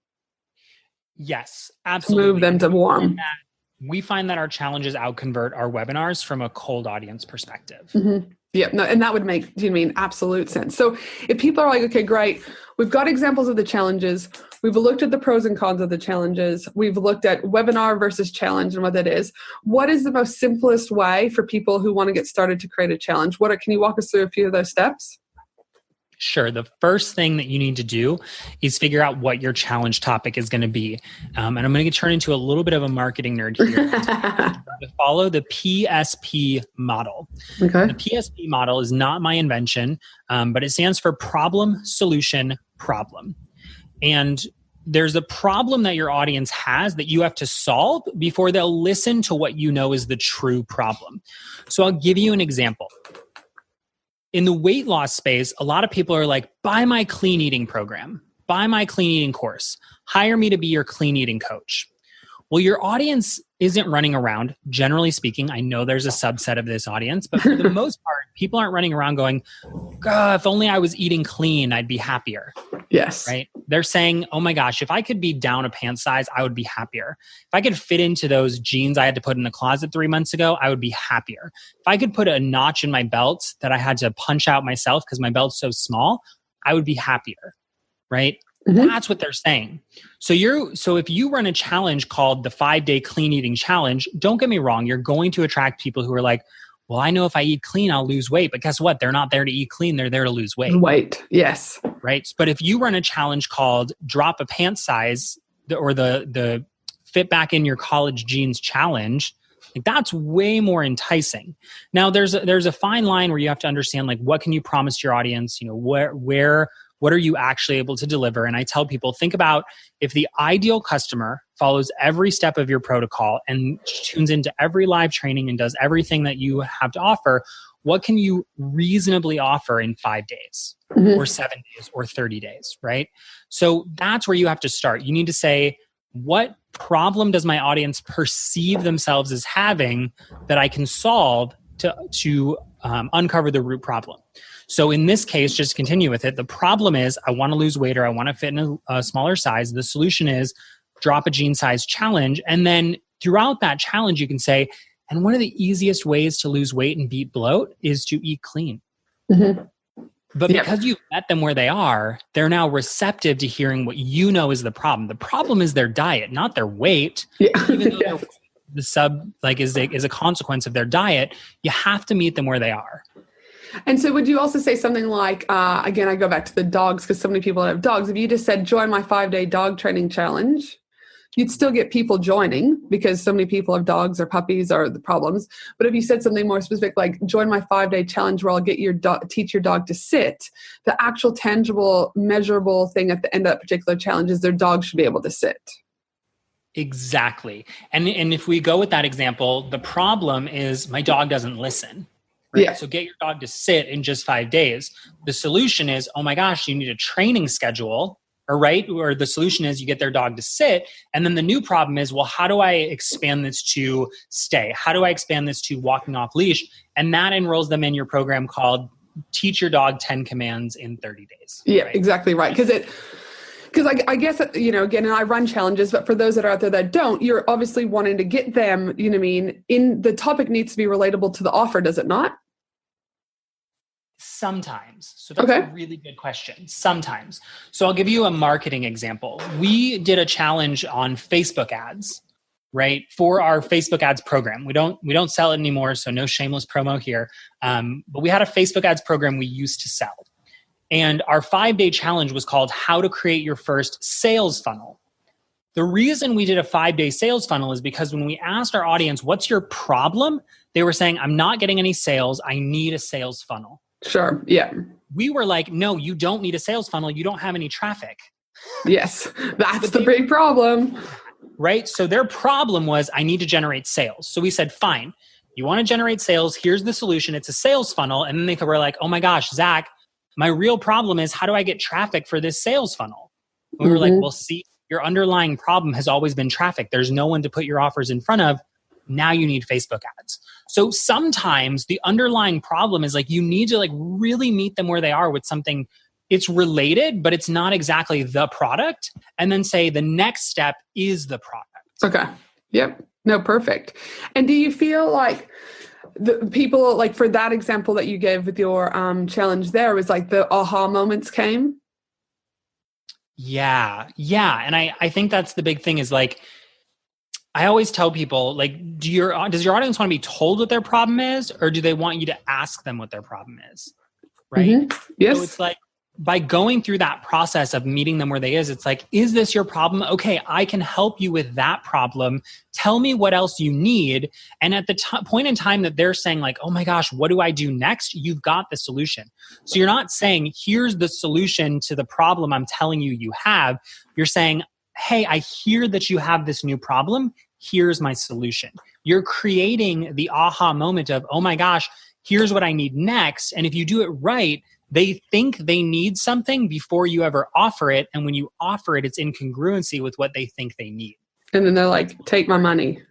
Yes, absolutely. To move them to warm. We find that our challenges outconvert our webinars from a cold audience perspective. Mm-hmm. Yeah, no, and that would make, do you mean, absolute sense. So if people are like, okay, great, we've got examples of the challenges, we've looked at the pros and cons of the challenges, we've looked at webinar versus challenge and what that is. What is the most simplest way for people who want to get started to create a challenge? Can you walk us through a few of those steps? Sure. The first thing that you need to do is figure out what your challenge topic is going to be. And I'm going to turn into a little bit of a marketing nerd here. To follow the PSP model. Okay. The PSP model is not my invention, but it stands for problem, solution, problem. And there's a problem that your audience has that you have to solve before they'll listen to what you know is the true problem. So I'll give you an example. In the weight loss space, a lot of people are like, buy my clean eating program, buy my clean eating course, hire me to be your clean eating coach. Well, your audience isn't running around. Generally speaking, I know there's a subset of this audience, but for the most part, people aren't running around going, God, if only I was eating clean, I'd be happier. Yes. Right? They're saying, oh my gosh, if I could be down a pant size, I would be happier. If I could fit into those jeans I had to put in the closet 3 months ago, I would be happier. If I could put a notch in my belt that I had to punch out myself because my belt's so small, I would be happier. Right? Mm-hmm. That's what they're saying. So if you run a challenge called the 5-day clean eating challenge, don't get me wrong, you're going to attract people who are like, well, I know if I eat clean, I'll lose weight. But guess what? They're not there to eat clean. They're there to lose weight. Weight, yes. Right. But if you run a challenge called drop a pant size or the fit back in your college jeans challenge, like that's way more enticing. Now there's a fine line where you have to understand, like, what can you promise your audience? You know, what are you actually able to deliver? And I tell people, think about if the ideal customer follows every step of your protocol and tunes into every live training and does everything that you have to offer, what can you reasonably offer in 5 days or 7 days or 30 days, right? So that's where you have to start. You need to say, what problem does my audience perceive themselves as having that I can solve to uncover the root problem? So in this case, just to continue with it, the problem is I want to lose weight or I want to fit in a smaller size. The solution is drop a jean size challenge. And then throughout that challenge, you can say, and one of the easiest ways to lose weight and beat bloat is to eat clean. Mm-hmm. But because you've met them where they are, they're now receptive to hearing what you know is the problem. The problem is their diet, not their weight. Yeah. Even though the sub is a consequence of their diet, you have to meet them where they are. And so would you also say something like, again, I go back to the dogs because so many people have dogs. If you just said, join my 5-day dog training challenge, you'd still get people joining because so many people have dogs or puppies or the problems. But if you said something more specific, like join my 5-day challenge where I'll get teach your dog to sit, the actual tangible, measurable thing at the end of that particular challenge is their dog should be able to sit. Exactly. And if we go with that example, the problem is my dog doesn't listen. Right? Yeah. So get your dog to sit in just 5 days. The solution is, oh my gosh, you need a training schedule, or the solution is you get their dog to sit. And then the new problem is, well, how do I expand this to stay? How do I expand this to walking off leash? And that enrolls them in your program called Teach Your Dog 10 Commands in 30 Days. Yeah, right? Exactly right. Because I guess, again, and I run challenges, but for those that are out there that don't, you're obviously wanting to get them, you know what I mean? The topic needs to be relatable to the offer, does it not? Sometimes. So that's a really good question. Sometimes. So I'll give you a marketing example. We did a challenge on Facebook ads, right? For our Facebook ads program. We don't sell it anymore, so no shameless promo here. But we had a Facebook ads program we used to sell. And our 5-day challenge was called How to Create Your First Sales Funnel. The reason we did a 5-day sales funnel is because when we asked our audience, what's your problem? They were saying, I'm not getting any sales. I need a sales funnel. Sure. Yeah. We were like, no, you don't need a sales funnel. You don't have any traffic. Yes. That's the big problem. Right? So their problem was, I need to generate sales. So we said, fine, you want to generate sales. Here's the solution. It's a sales funnel. And then they were like, oh my gosh, Zach, my real problem is how do I get traffic for this sales funnel? And we were like, well, see, your underlying problem has always been traffic. There's no one to put your offers in front of. Now you need Facebook ads. So sometimes the underlying problem is like you need to like really meet them where they are with something. It's related, but it's not exactly the product. And then say the next step is the product. Okay. Yep. No, perfect. And do you feel like the people, like for that example that you gave with your challenge there, was like the aha moments came? Yeah. And I think that's the big thing is like, I always tell people, like, does your audience want to be told what their problem is, or do they want you to ask them what their problem is? Right? Mm-hmm. Yes. So it's like, by going through that process of meeting them where they is, it's like, is this your problem? Okay, I can help you with that problem. Tell me what else you need. And at the point in time that they're saying like, oh my gosh, what do I do next? You've got the solution. So you're not saying, here's the solution to the problem I'm telling you have. You're saying, hey, I hear that you have this new problem. Here's my solution. You're creating the aha moment of, oh my gosh, here's what I need next. And if you do it right, they think they need something before you ever offer it. And when you offer it, it's in congruency with what they think they need. And then they're like, take my money.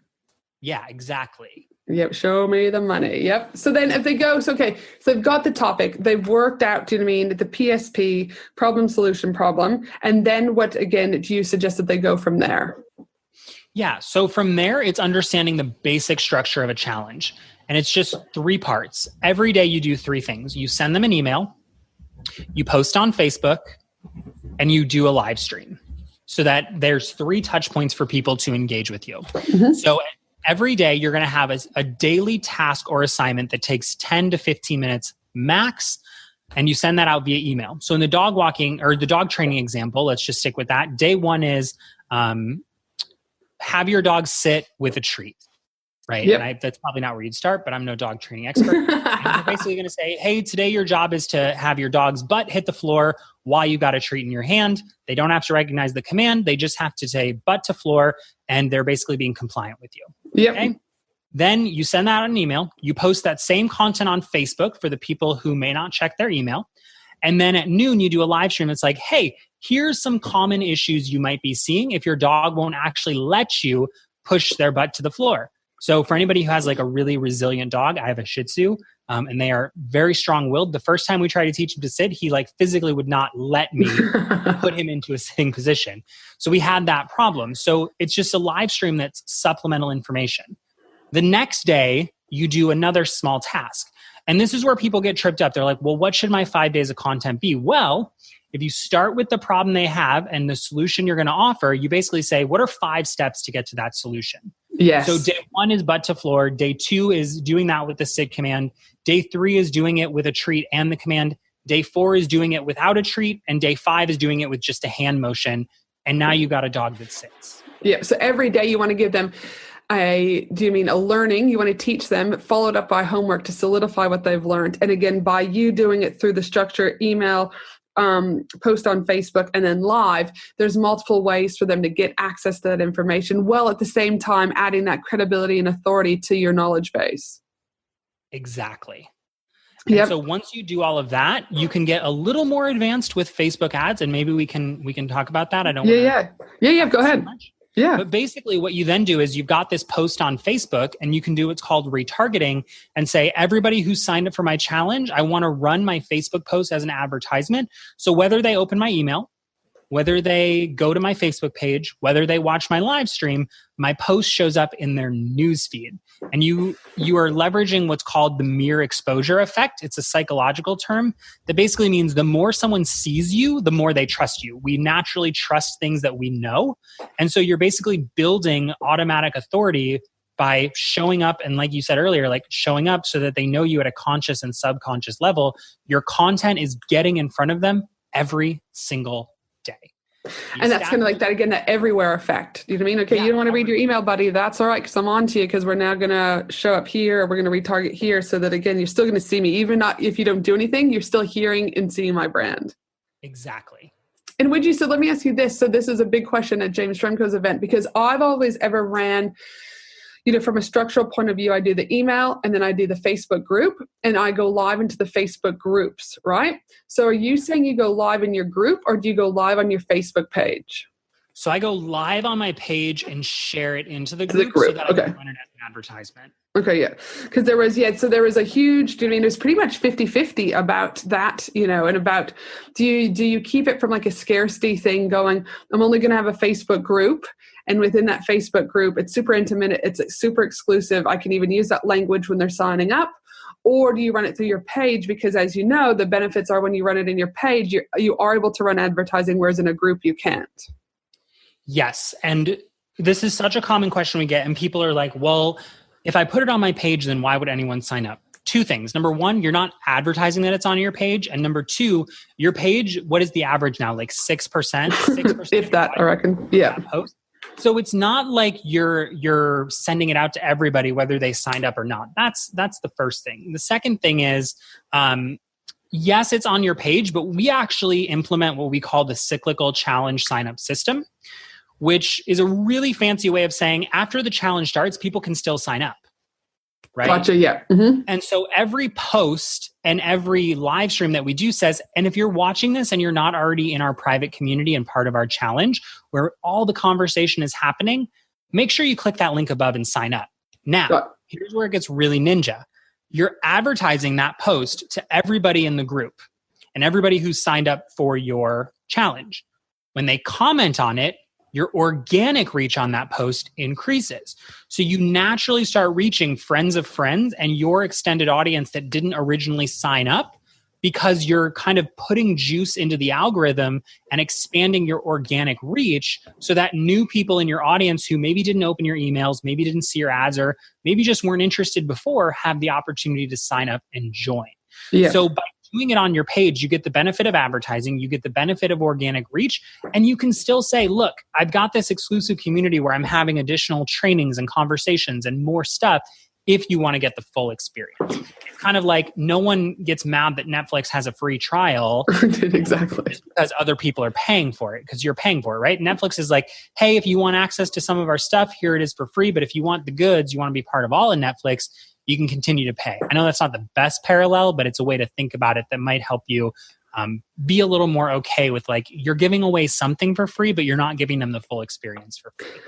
Yeah, exactly. Yep. Show me the money. Yep. So then if they go, so they've got the topic, they've worked out, do you know what I mean? The PSP, problem, solution, problem. And then what, again, do you suggest that they go from there? Yeah. So from there, it's understanding the basic structure of a challenge. And it's just 3 parts. Every day you do 3 things. You send them an email, you post on Facebook, and you do a live stream, so that there's 3 touch points for people to engage with you. Mm-hmm. So every day you're going to have a daily task or assignment that takes 10 to 15 minutes max, and you send that out via email. So in the dog walking or the dog training example, let's just stick with that. Day 1 is have your dog sit with a treat, right? Yep. And that's probably not where you'd start, but I'm no dog training expert. And you're basically going to say, hey, today your job is to have your dog's butt hit the floor while you got a treat in your hand. They don't have to recognize the command. They just have to say butt to floor, and they're basically being compliant with you. Yep. Okay? Then you send that out an email. You post that same content on Facebook for the people who may not check their email. And then at noon, you do a live stream. It's like, hey, here's some common issues you might be seeing if your dog won't actually let you push their butt to the floor. So for anybody who has like a really resilient dog, I have a Shih Tzu, and they are very strong-willed. The first time we tried to teach him to sit, he like physically would not let me put him into a sitting position. So we had that problem. So it's just a live stream that's supplemental information. The next day, you do another small task. And this is where people get tripped up. They're like, well, what should my 5 days of content be? Well, if you start with the problem they have and the solution you're going to offer, you basically say, what are 5 steps to get to that solution? Yes. So day 1 is butt to floor. Day 2 is doing that with the sit command. Day 3 is doing it with a treat and the command. Day 4 is doing it without a treat. And day 5 is doing it with just a hand motion. And now you got a dog that sits. Yeah. So every day you want to give them a learning, you want to teach them, followed up by homework to solidify what they've learned. And again, by you doing it through the structure, email, post on Facebook, and then live, there's multiple ways for them to get access to that information, while at the same time adding that credibility and authority to your knowledge base. Exactly. Yep. So once you do all of that, you can get a little more advanced with Facebook ads, and maybe we can talk about that. I don't. Yeah. Go ahead. Yeah. But basically what you then do is you've got this post on Facebook, and you can do what's called retargeting and say, everybody who's signed up for my challenge, I want to run my Facebook post as an advertisement. So whether they open my email, whether they go to my Facebook page, whether they watch my live stream, my post shows up in their newsfeed. And you are leveraging what's called the mere exposure effect. It's a psychological term that basically means the more someone sees you, the more they trust you. We naturally trust things that we know. And so you're basically building automatic authority by showing up. And like you said earlier, like showing up so that they know you at a conscious and subconscious level. Your content is getting in front of them every single day. And that's kind of like that, again, that everywhere effect. You know what I mean? Okay, yeah, you don't want to read your email, buddy. That's all right, because I'm on to you, because we're now going to show up here, or we're going to retarget here, so that, again, you're still going to see me. Even not if you don't do anything, you're still hearing and seeing my brand. Exactly. And so let me ask you this. So this is a big question at James Stremko's event, because I've always ever ran, from a structural point of view, I do the email, and then I do the Facebook group, and I go live into the Facebook groups, right? So are you saying you go live in your group, or do you go live on your Facebook page? So I go live on my page and share it into the group, so that I can run it as an advertisement. Okay, yeah. Because there was a huge, it was pretty much 50-50 about that, and about, do you keep it from like a scarcity thing going, I'm only going to have a Facebook group, and within that Facebook group, it's super intimate, it's super exclusive, I can even use that language when they're signing up? Or do you run it through your page? Because as you know, the benefits are when you run it in your page, you are able to run advertising, whereas in a group you can't. Yes. And this is such a common question we get. And people are like, well, if I put it on my page, then why would anyone sign up? 2 things. Number 1, you're not advertising that it's on your page. And number 2, your page, what is the average now? Like 6%? 6% if that, I reckon. Yeah. Post. So it's not like you're sending it out to everybody, whether they signed up or not. That's the first thing. The second thing is, yes, it's on your page, but we actually implement what we call the cyclical challenge sign-up system, which is a really fancy way of saying after the challenge starts, people can still sign up. Right? Gotcha, yeah. Mm-hmm. And so every post and every live stream that we do says, and if you're watching this and you're not already in our private community and part of our challenge, where all the conversation is happening, make sure you click that link above and sign up. Now, here's where it gets really ninja. You're advertising that post to everybody in the group and everybody who's signed up for your challenge. When they comment on it, your organic reach on that post increases. So you naturally start reaching friends of friends and your extended audience that didn't originally sign up, because you're kind of putting juice into the algorithm and expanding your organic reach so that new people in your audience who maybe didn't open your emails, maybe didn't see your ads, or maybe just weren't interested before, have the opportunity to sign up and join. Yeah. So by doing it on your page, you get the benefit of advertising, you get the benefit of organic reach, and you can still say, look, I've got this exclusive community where I'm having additional trainings and conversations and more stuff if you want to get the full experience. It's kind of like no one gets mad that Netflix has a free trial. Exactly. Just because other people are paying for it, because you're paying for it, right? Netflix is like, hey, if you want access to some of our stuff, here it is for free. But if you want the goods, you want to be part of all of Netflix, you can continue to pay. I know that's not the best parallel, but it's a way to think about it that might help you be a little more okay with, like, you're giving away something for free, but you're not giving them the full experience for free.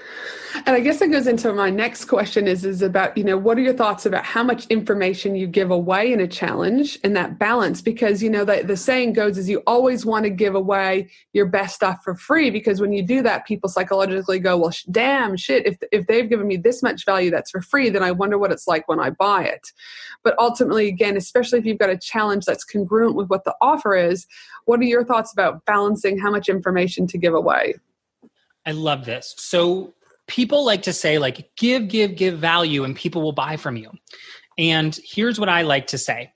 And I guess that goes into my next question is about, what are your thoughts about how much information you give away in a challenge and that balance? Because, the saying goes is you always want to give away your best stuff for free, because when you do that, people psychologically go, well, damn shit, if they've given me this much value that's for free, then I wonder what it's like when I buy it. But ultimately, again, especially if you've got a challenge that's congruent with what the offer is, what are your thoughts about balancing how much information to give away? I love this. So people like to say, like, give value and people will buy from you. And here's what I like to say.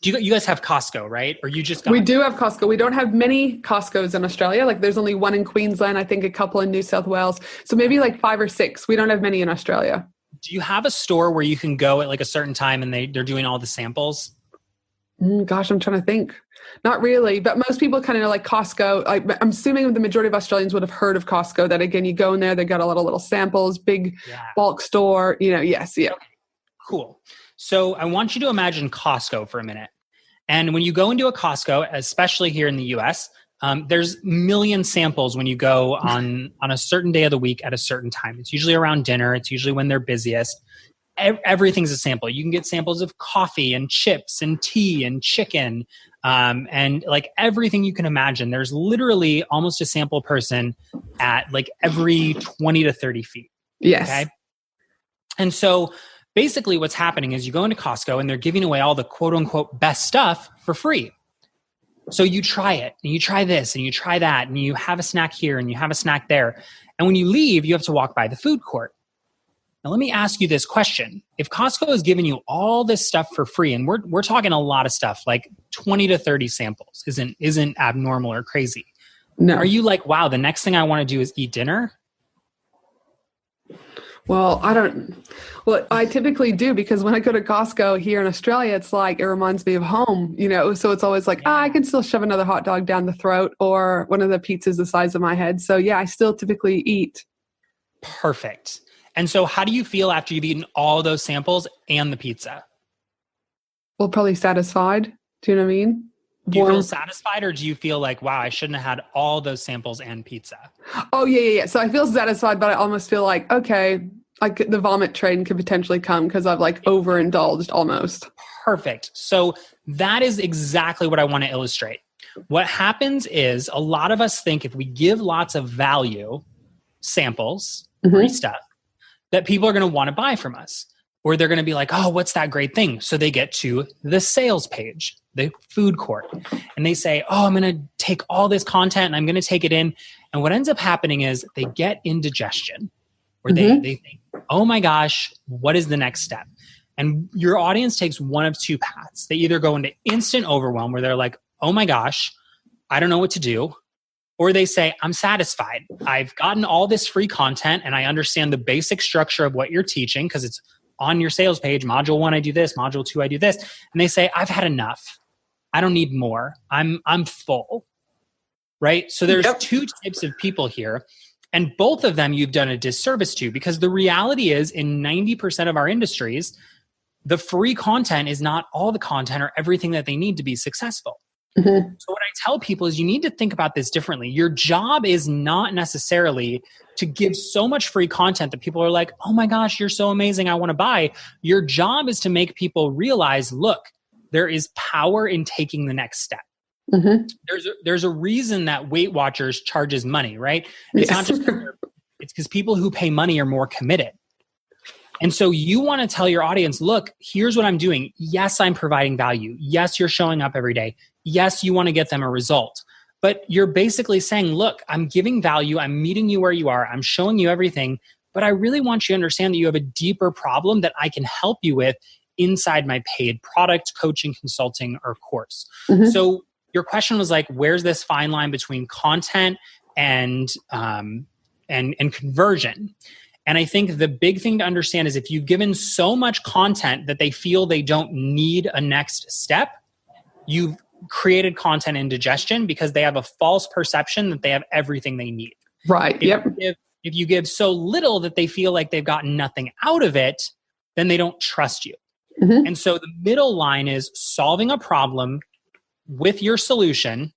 Do you guys have Costco, right? Or you just got... We do have Costco. We don't have many Costcos in Australia. Like, there's only one in Queensland, I think a couple in New South Wales. So maybe like 5 or 6. We don't have many in Australia. Do you have a store where you can go at like a certain time and they're doing all the samples? Gosh, I'm trying to think. Not really, but most people kind of know like Costco. I'm assuming the majority of Australians would have heard of Costco. That again, you go in there, they got a lot of little samples, big bulk store. Yes, yeah. Okay. Cool. So I want you to imagine Costco for a minute. And when you go into a Costco, especially here in the US, there's million samples when you go on a certain day of the week at a certain time. It's usually around dinner. It's usually when they're busiest. Everything's a sample. You can get samples of coffee and chips and tea and chicken and like everything you can imagine. There's literally almost a sample person at like every 20 to 30 feet. Yes. Okay. And so basically what's happening is you go into Costco and they're giving away all the quote unquote best stuff for free. So you try it and you try this and you try that and you have a snack here and you have a snack there. And when you leave, you have to walk by the food court. Now, let me ask you this question. If Costco is giving you all this stuff for free, and we're talking a lot of stuff, like 20 to 30 samples isn't abnormal or crazy. No. Are you like, wow, the next thing I want to do is eat dinner? Well, I typically do, because when I go to Costco here in Australia, it's like, it reminds me of home, so it's always like, I can still shove another hot dog down the throat or one of the pizzas the size of my head. So yeah, I still typically eat. Perfect. And so how do you feel after you've eaten all those samples and the pizza? Well, probably satisfied. Do you know what I mean? Do you feel satisfied, or do you feel like, wow, I shouldn't have had all those samples and pizza? Oh, yeah. So I feel satisfied, but I almost feel like, okay, like the vomit train could potentially come because I've like overindulged almost. Perfect. So that is exactly what I want to illustrate. What happens is a lot of us think if we give lots of value, samples, free stuff, that people are going to want to buy from us. Or they're going to be like, oh, what's that great thing? So they get to the sales page, the food court, and they say, oh, I'm going to take all this content and I'm going to take it in. And what ends up happening is they get indigestion, or they think, oh my gosh, what is the next step? And your audience takes one of two paths. They either go into instant overwhelm where they're like, oh my gosh, I don't know what to do. Or they say, I'm satisfied. I've gotten all this free content and I understand the basic structure of what you're teaching because it's on your sales page. Module 1, I do this. Module 2, I do this. And they say, I've had enough. I don't need more. I'm full. Right? So there's two types of people here. And both of them you've done a disservice to, because the reality is in 90% of our industries, the free content is not all the content or everything that they need to be successful. So what I tell people is you need to think about this differently. Your job is not necessarily to give so much free content that people are like, oh my gosh, you're so amazing, I want to buy. Your job is to make people realize, look, there is power in taking the next step. There's a reason that Weight Watchers charges money, right? It's not just it's because people who pay money are more committed. And so you want to tell your audience, look, here's what I'm doing. Yes, I'm providing value. Yes, you're showing up every day. Yes, you want to get them a result. But you're basically saying, look, I'm giving value. I'm meeting you where you are. I'm showing you everything. But I really want you to understand that you have a deeper problem that I can help you with inside my paid product, coaching, consulting, or course. So your question was like, where's this fine line between content and conversion? And I think the big thing to understand is if you've given so much content that they feel they don't need a next step, you've created content indigestion because they have a false perception that they have everything they need. Right. If you give so little that they feel like they've gotten nothing out of it, then they don't trust you. And so the middle line is solving a problem with your solution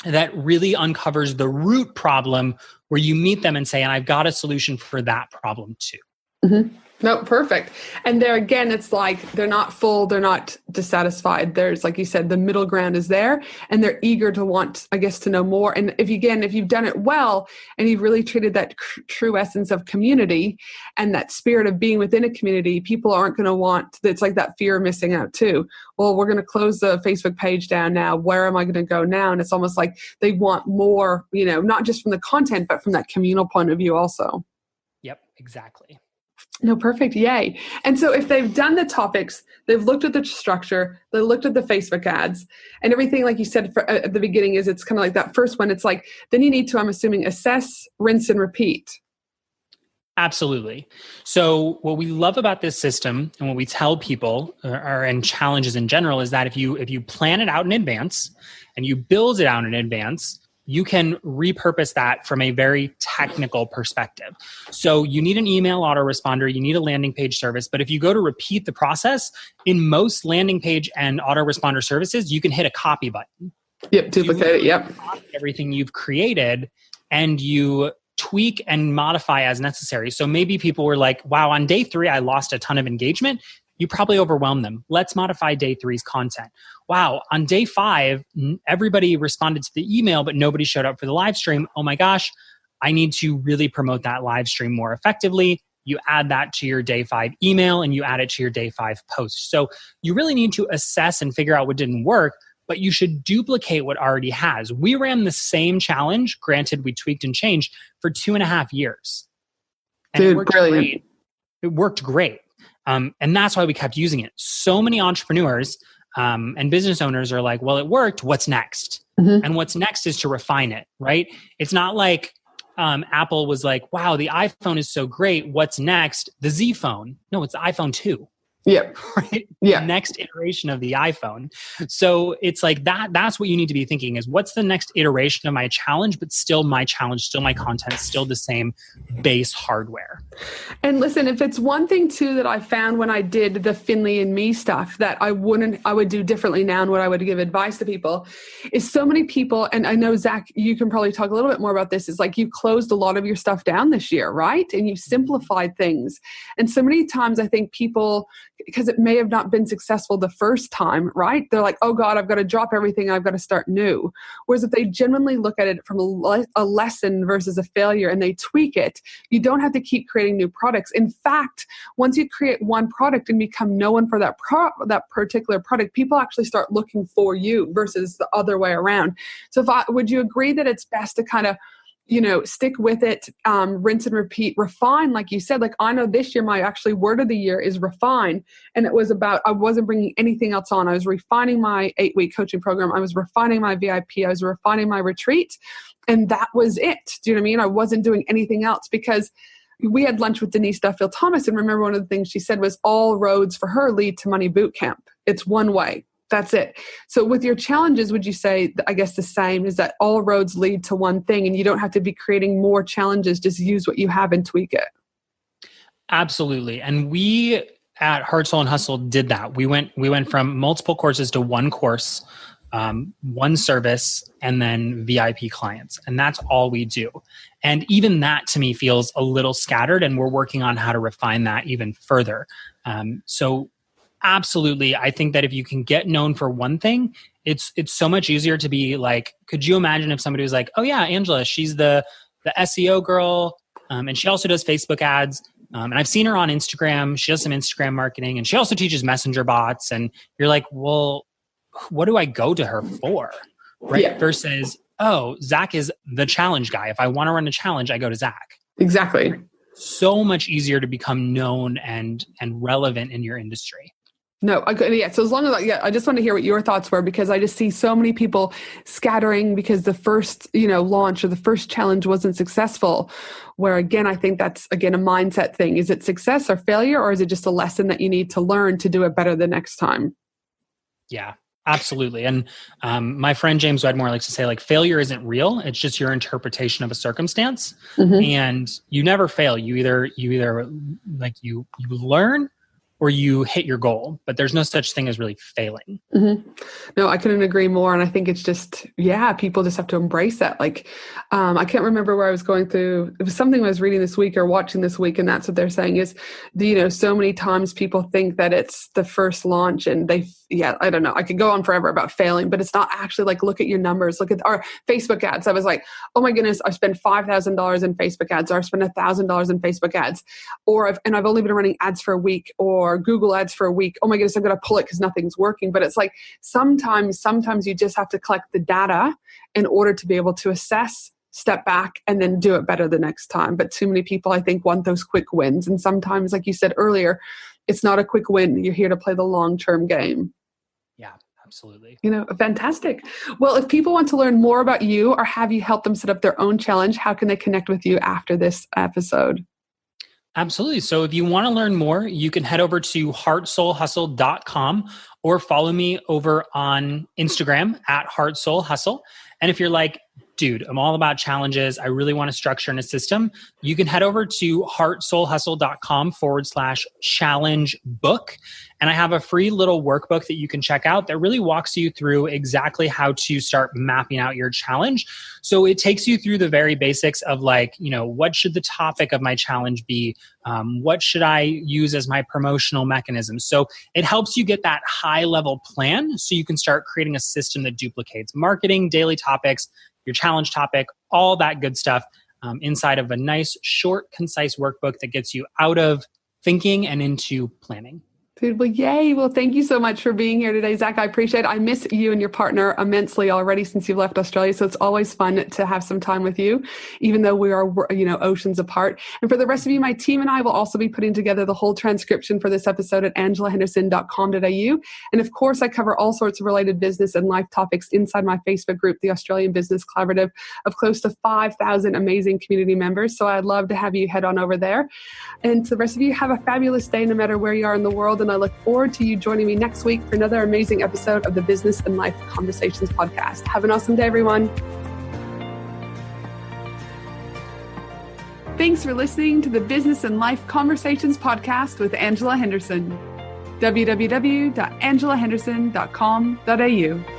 that really uncovers the root problem where you meet them and say, and I've got a solution for that problem too. No, perfect. And there again, it's like they're not full, they're not dissatisfied. There's, like you said, the middle ground is there and they're eager to want, I guess, to know more. And if you've done it well and you've really treated that true essence of community and that spirit of being within a community, people aren't going to want, it's like that fear of missing out too. Well, we're going to close the Facebook page down now. Where am I going to go now? And it's almost like they want more, not just from the content, but from that communal point of view also. Yep, exactly. No, perfect. Yay. And so if they've done the topics, they've looked at the structure, they looked at the Facebook ads and everything, like you said at the beginning, is it's kind of like that first one. It's like, then you need to, I'm assuming, assess, rinse, and repeat. Absolutely. So what we love about this system and what we tell people and challenges in general is that if you plan it out in advance and you build it out in advance, you can repurpose that from a very technical perspective. So you need an email autoresponder, you need a landing page service, but if you go to repeat the process, in most landing page and autoresponder services, you can hit a copy button. Yep, duplicate it, yep. Everything you've created and you tweak and modify as necessary. So maybe people were like, wow, on day 3, I lost a ton of engagement. You probably overwhelmed them. Let's modify day 3's content. Wow, on day 5, everybody responded to the email, but nobody showed up for the live stream. Oh my gosh, I need to really promote that live stream more effectively. You add that to your day 5 email and you add it to your day 5 post. So you really need to assess and figure out what didn't work, but you should duplicate what already has. We ran the same challenge, granted we tweaked and changed, for 2.5 years. And Dude, it worked brilliant. great. It worked great. And that's why we kept using it. So many entrepreneurs and business owners are like, well, it worked. What's next? And what's next is to refine it, right? It's not like Apple was like, wow, the iPhone is so great. What's next? The Z phone. No, it's the iPhone 2. Yep. Right? Yeah. The next iteration of the iPhone. So it's like that's what you need to be thinking is what's the next iteration of my challenge, but still my challenge, still my content, still the same base hardware. And listen, if it's one thing too that I found when I did the Finley and Me stuff that I would do differently now and what I would give advice to people is so many people, and I know Zach, you can probably talk a little bit more about this, is like you closed a lot of your stuff down this year, right? And you've simplified things. And so many times I think people, because it may have not been successful the first time, right? They're like, oh God, I've got to drop everything. I've got to start new. Whereas if they genuinely look at it from a lesson versus a failure and they tweak it, you don't have to keep creating new products. In fact, once you create one product and become known for that particular product, people actually start looking for you versus the other way around. So would you agree that it's best to kind of stick with it, rinse and repeat, refine, like you said? Like I know this year, my actually word of the year is refine. And it was about, I wasn't bringing anything else on. I was refining my 8-week coaching program. I was refining my VIP. I was refining my retreat. And that was it. Do you know what I mean? I wasn't doing anything else because we had lunch with Denise Duffield Thomas. And remember one of the things she said was all roads for her lead to Money Bootcamp. It's one way. That's it. So with your challenges, would you say, I guess the same is that all roads lead to one thing and you don't have to be creating more challenges, just use what you have and tweak it? Absolutely. And we at Heart, Soul, and Hustle did that. We went from multiple courses to one course one service, and then VIP clients. And that's all we do. And even that to me feels a little scattered, and we're working on how to refine that even further. So absolutely, I think that if you can get known for one thing, it's so much easier to be like, could you imagine if somebody was like, oh yeah, Angela, she's the SEO girl, and she also does Facebook ads. And I've seen her on Instagram. She does some Instagram marketing, and she also teaches messenger bots. And you're like, well, what do I go to her for? Right? Yeah. Versus, oh, Zack is the challenge guy. If I want to run a challenge, I go to Zack. Exactly. So much easier to become known and relevant in your industry. No, yeah. So as long as, I just want to hear what your thoughts were, because I just see so many people scattering because the first, launch or the first challenge wasn't successful. Where again, I think that's again a mindset thing. Is it success or failure, or is it just a lesson that you need to learn to do it better the next time? Yeah, absolutely. And my friend James Wedmore likes to say, like, failure isn't real. It's just your interpretation of a circumstance. Mm-hmm. And you never fail. You either like you learn or you hit your goal, but there's no such thing as really failing. Mm-hmm. No, I couldn't agree more. And I think it's just, people just have to embrace that. Like, I can't remember where I was going through. It was something I was reading this week or watching this week. And that's what they're saying is, so many times people think that it's the first launch and I don't know. I could go on forever about failing, but it's not actually like, look at your numbers, look at our Facebook ads. I was like, oh my goodness, I spent $5,000 in Facebook ads, or I spent $1,000 in Facebook ads, and I've only been running ads for a week, or Google ads for a week. Oh my goodness, I'm going to pull it because nothing's working. But it's like, sometimes you just have to collect the data in order to be able to assess, step back, and then do it better the next time. But too many people, I think, want those quick wins. And sometimes, like you said earlier, it's not a quick win. You're here to play the long-term game. Yeah, absolutely. Fantastic. Well, if people want to learn more about you or have you help them set up their own challenge, how can they connect with you after this episode? Absolutely. So if you want to learn more, you can head over to heartsoulhustle.com or follow me over on Instagram at heartsoulhustle. And if you're like, dude, I'm all about challenges, I really want to structure in a system, you can head over to heartsoulhustle.com/challenge book. And I have a free little workbook that you can check out that really walks you through exactly how to start mapping out your challenge. So it takes you through the very basics of like, what should the topic of my challenge be? What should I use as my promotional mechanism? So it helps you get that high level plan so you can start creating a system that duplicates marketing, daily topics, your challenge topic, all that good stuff inside of a nice, short, concise workbook that gets you out of thinking and into planning. Well, yay. Well, thank you so much for being here today, Zack. I appreciate it. I miss you and your partner immensely already since you've left Australia. So it's always fun to have some time with you, even though we are, oceans apart. And for the rest of you, my team and I will also be putting together the whole transcription for this episode at angelahenderson.com.au. And of course, I cover all sorts of related business and life topics inside my Facebook group, the Australian Business Collaborative, of close to 5,000 amazing community members. So I'd love to have you head on over there. And to the rest of you, have a fabulous day no matter where you are in the world. And I look forward to you joining me next week for another amazing episode of the Business and Life Conversations podcast. Have an awesome day, everyone. Thanks for listening to the Business and Life Conversations podcast with Angela Henderson. www.angelahenderson.com.au